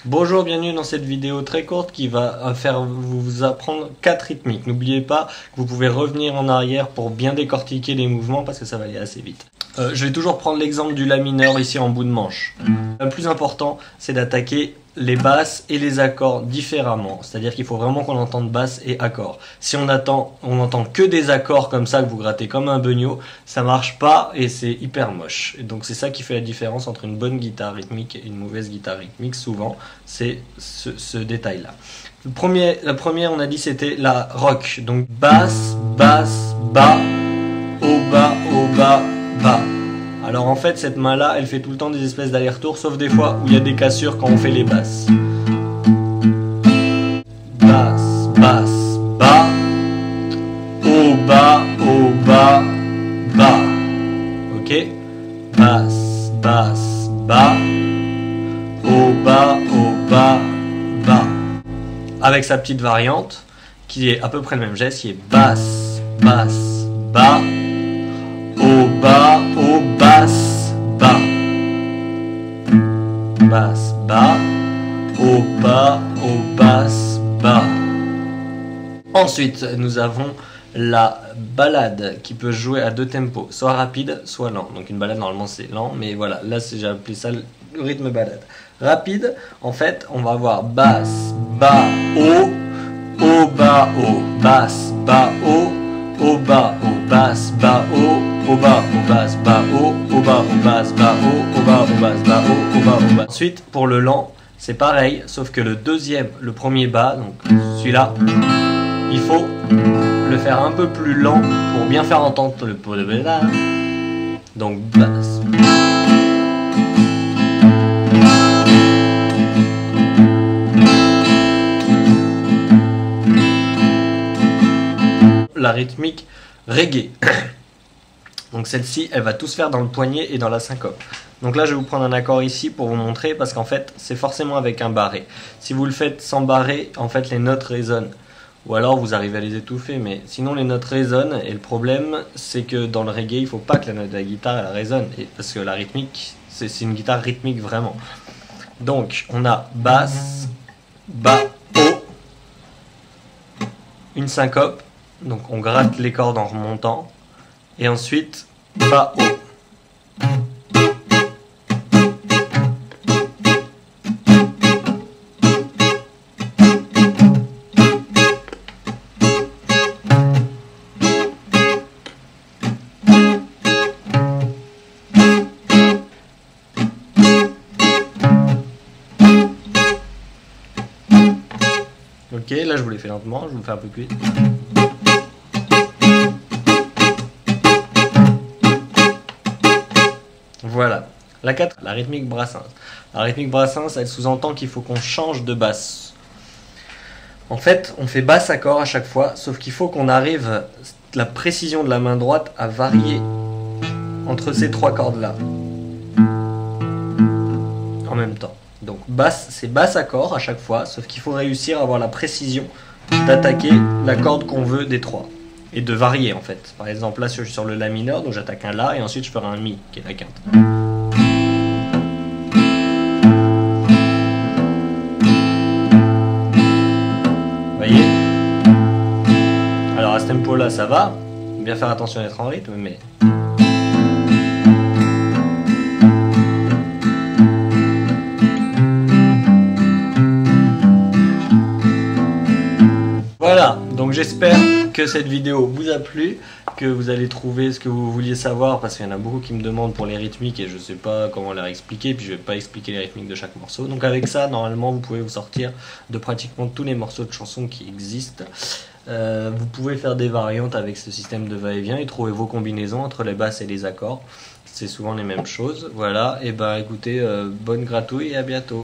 Bonjour, bienvenue dans cette vidéo très courte qui va vous apprendre 4 rythmiques. N'oubliez pas que vous pouvez revenir en arrière pour bien décortiquer les mouvements parce que ça va aller assez vite. Je vais toujours prendre l'exemple du La mineur ici en bout de manche. Le plus important, c'est d'attaquer les basses et les accords différemment. C'est-à-dire qu'il faut vraiment qu'on entende basse et accords. Si on entend que des accords comme ça, que vous grattez comme un beugno, ça marche pas et c'est hyper moche. Et donc c'est ça qui fait la différence entre une bonne guitare rythmique et une mauvaise guitare rythmique. Souvent, c'est ce détail-là. La première, on a dit, c'était la rock. Donc basse, basse, bas, haut, bas, bas. Alors en fait cette main là elle fait tout le temps des espèces d'allers-retours, sauf des fois où il y a des cassures quand on fait les basses. Basse, basse, bas, haut, bas, bas. Ok. Basse, basse, bas, haut, bas, bas. Avec sa petite variante qui est à peu près le même geste, qui est basse, basse, bas, haut, basse, bas. Basse, bas, haut, basse, bas. Ensuite, nous avons la balade qui peut jouer à deux tempos, soit rapide, soit lent. Donc une balade, normalement, c'est lent, mais voilà, là, j'ai appelé ça le rythme balade. Rapide, en fait, on va avoir basse, bas, haut, bas, haut, basse, bas, haut, bas, basse, bas, haut, bas, basse, bas, haut, bas, basse, bas, haut, bas, basse, bas, haut, bas. Ensuite, pour le lent, c'est pareil, sauf que le premier bas, donc celui-là, il faut le faire un peu plus lent pour bien faire entendre le pot de bas. Donc basse. La rythmique reggae. Donc celle-ci, elle va tout se faire dans le poignet et dans la syncope. Donc là, je vais vous prendre un accord ici pour vous montrer, parce qu'en fait, c'est forcément avec un barré. Si vous le faites sans barré, en fait, les notes résonnent. Ou alors, vous arrivez à les étouffer, mais sinon, les notes résonnent. Et le problème, c'est que dans le reggae, il ne faut pas que la note de la guitare, elle résonne. Parce que la rythmique, c'est une guitare rythmique vraiment. Donc, on a basse, bas, haut, une syncope. Donc on gratte les cordes en remontant. Et ensuite, bas, haut. Ok, là je vous l'ai fait lentement, je vous le fais un peu plus vite. Voilà. La 4, la rythmique Brassens. La rythmique Brassens, elle sous-entend qu'il faut qu'on change de basse. En fait, on fait basse accord à chaque fois, sauf qu'il faut qu'on arrive, la précision de la main droite, à varier entre ces trois cordes-là. En même temps. Donc basse, c'est basse accord à chaque fois, sauf qu'il faut réussir à avoir la précision d'attaquer la corde qu'on veut des trois. Et de varier en fait. Par exemple là je suis sur le La mineur, donc j'attaque un La et ensuite je ferai un Mi qui est la quinte. Vous voyez? Alors à ce tempo là ça va, bien faire attention d'être en rythme, mais... Voilà, donc j'espère que cette vidéo vous a plu, que vous allez trouver ce que vous vouliez savoir, parce qu'il y en a beaucoup qui me demandent pour les rythmiques et je sais pas comment leur expliquer, puis je vais pas expliquer les rythmiques de chaque morceau. Donc avec ça, normalement, vous pouvez vous sortir de pratiquement tous les morceaux de chansons qui existent. Vous pouvez faire des variantes avec ce système de va-et-vient et trouver vos combinaisons entre les basses et les accords. C'est souvent les mêmes choses. Voilà, et ben écoutez, bonne gratouille et à bientôt.